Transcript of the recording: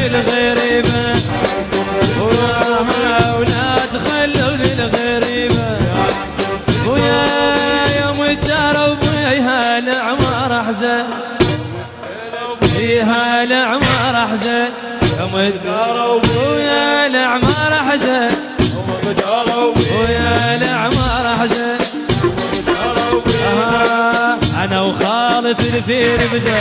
للغريبة ولا تخلوا للغريبة ويا يوم الدار وبيها العمر احزن فيها العمر احزن يوم الدار ويا العمر احزن ويا العمر احزن انا وخالد الفير بدا